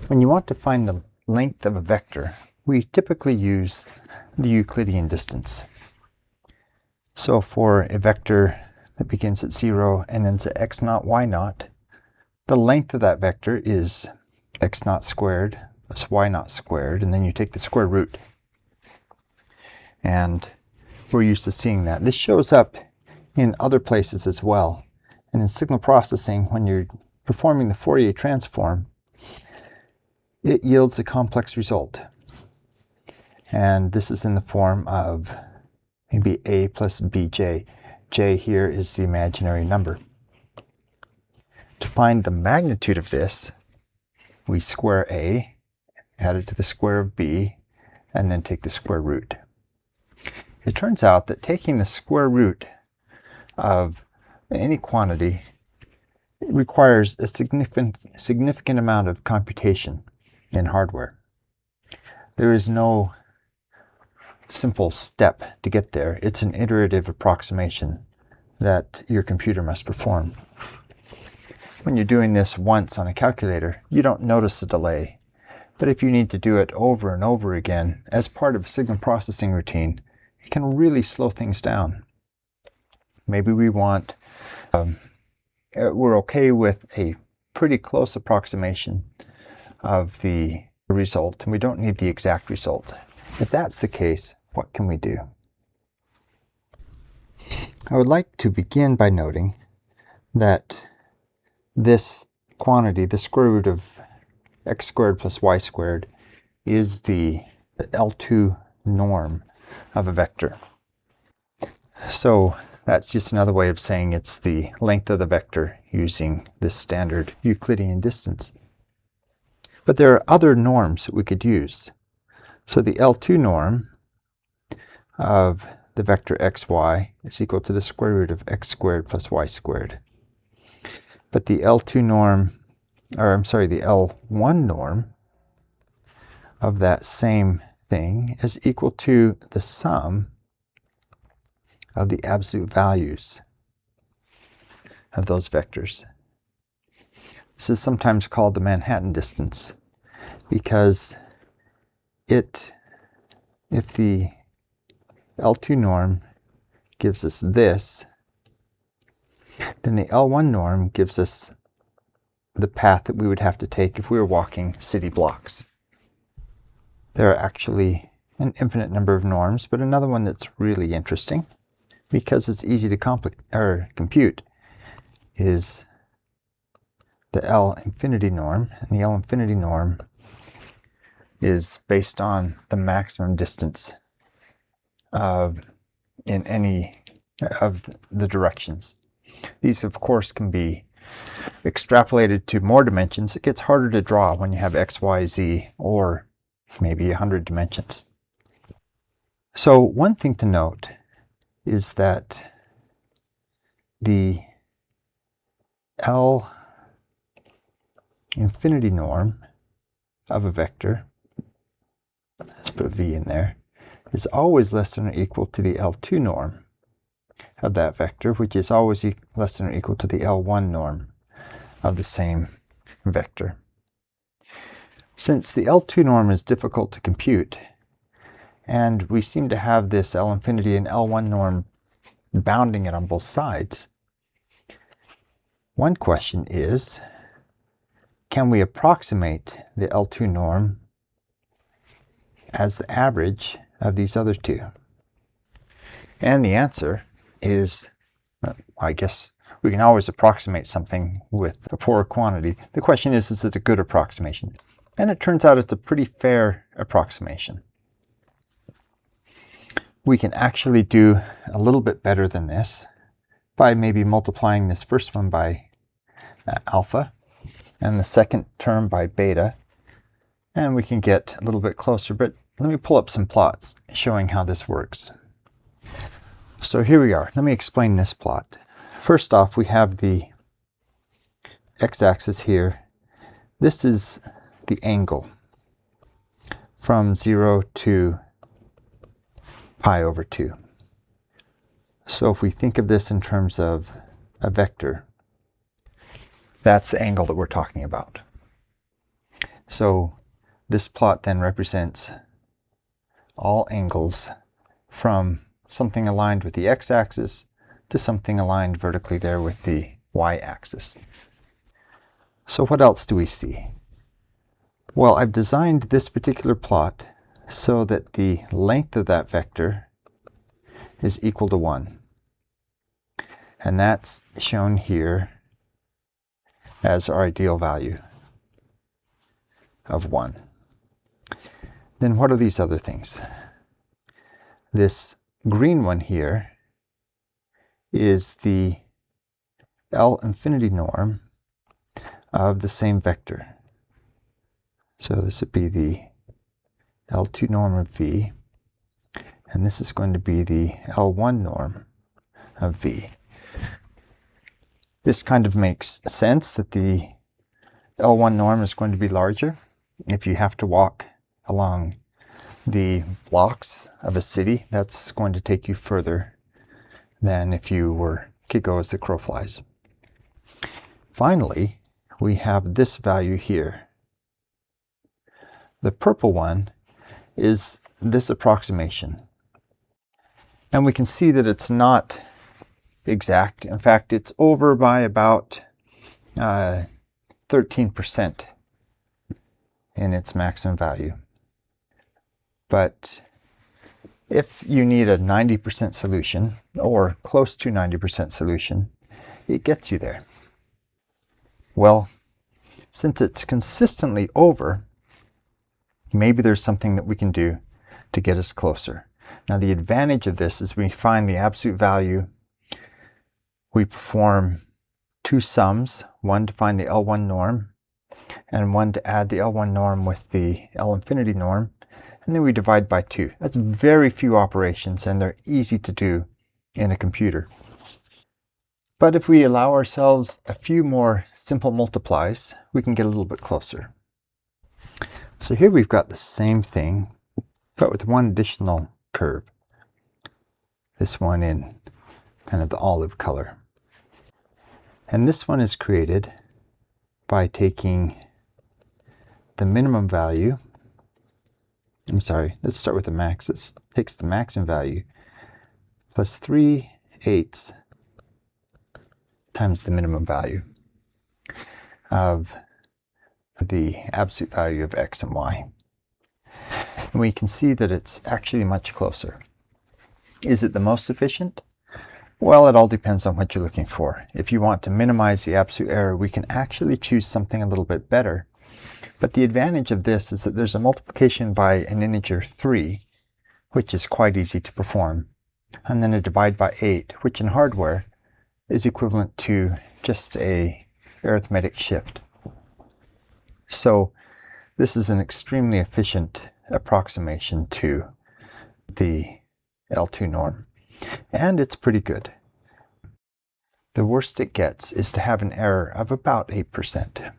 When you want to find the length of a vector, we typically use the Euclidean distance. So for a vector that begins at 0 and ends at x naught, y naught, the length of that vector is x naught squared plus y naught squared, and then you take the square root. And we're used to seeing that. This shows up in other places as well. And in signal processing, when you're performing the Fourier transform, it yields a complex result. And this is in the form of maybe a plus bj. J here is the imaginary number. To find the magnitude of this, we square a, add it to the square of b, and then take the square root. It turns out that taking the square root of any quantity requires a significant amount of computation in hardware. There is no simple step to get there. It's an iterative approximation that your computer must perform. When you're doing this once on a calculator, you don't notice the delay. But if you need to do it over and over again as part of a signal processing routine, it can really slow things down. Maybe we want, we're okay with a pretty close approximation of the result, and we don't need the exact result. If that's the case, what can we do? I would like to begin by noting that this quantity, the square root of x squared plus y squared, is the L2 norm of a vector. So that's just another way of saying it's the length of the vector using this standard Euclidean distance. But there are other norms that we could use. So the L2 norm of the vector xy is equal to the square root of x squared plus y squared. But the L2 norm, the L1 norm of that same thing is equal to the sum of the absolute values of those vectors. This is sometimes called the Manhattan distance because if the L2 norm gives us this, then the L1 norm gives us the path that we would have to take if we were walking city blocks. There are actually an infinite number of norms, but another one that's really interesting because it's easy to compute is the L infinity norm, and the L infinity norm is based on the maximum distance in any of the directions. These, of course, can be extrapolated to more dimensions. It gets harder to draw when you have x, y, z, or maybe 100 dimensions. So one thing to note is that the L infinity norm of a vector, let's put v in there, is always less than or equal to the L2 norm of that vector, which is always less than or equal to the L1 norm of the same vector. Since the L2 norm is difficult to compute, and we seem to have this L infinity and L1 norm bounding it on both sides, one question is, can we approximate the L2 norm as the average of these other two? And the answer is, I guess we can always approximate something with a poor quantity. The question is it a good approximation? And it turns out it's a pretty fair approximation. We can actually do a little bit better than this by maybe multiplying this first one by alpha and the second term by beta, and we can get a little bit closer, but let me pull up some plots showing how this works. So here we are. Let me explain this plot. First off, we have the x-axis here. This is the angle from 0 to pi over 2. So if we think of this in terms of a vector, that's the angle that we're talking about. So this plot then represents all angles from something aligned with the x-axis to something aligned vertically there with the y-axis. So what else do we see? Well, I've designed this particular plot so that the length of that vector is equal to 1. And that's shown here as our ideal value of 1. Then what are these other things? This green one here is the L infinity norm of the same vector. So this would be the L2 norm of V, and this is going to be the L1 norm of V. This kind of makes sense that the L1 norm is going to be larger if you have to walk along the blocks of a city. That's going to take you further than if you could go as the crow flies. Finally, we have this value here. The purple one is this approximation. And we can see that it's not exact. In fact, it's over by about 13% in its maximum value. But if you need a 90% solution, or close to 90% solution, it gets you there. Well, since it's consistently over, maybe there's something that we can do to get us closer. Now, the advantage of this is we find the absolute value. We perform two sums, one to find the L1 norm, and one to add the L1 norm with the L infinity norm, and then we divide by 2. That's very few operations, and they're easy to do in a computer. But if we allow ourselves a few more simple multiplies, we can get a little bit closer. So here we've got the same thing, but with one additional curve. This one in kind of the olive color. And this one is created by taking the minimum value. I'm sorry, let's start with the max. It takes the maximum value plus 3/8 times the minimum value of the absolute value of x and y. And we can see that it's actually much closer. Is it the most efficient? Well, it all depends on what you're looking for. If you want to minimize the absolute error, we can actually choose something a little bit better. But the advantage of this is that there's a multiplication by an integer 3, which is quite easy to perform, and then a divide by 8, which in hardware is equivalent to just a arithmetic shift. So this is an extremely efficient approximation to the L2 norm, and it's pretty good. The worst it gets is to have an error of about 8%.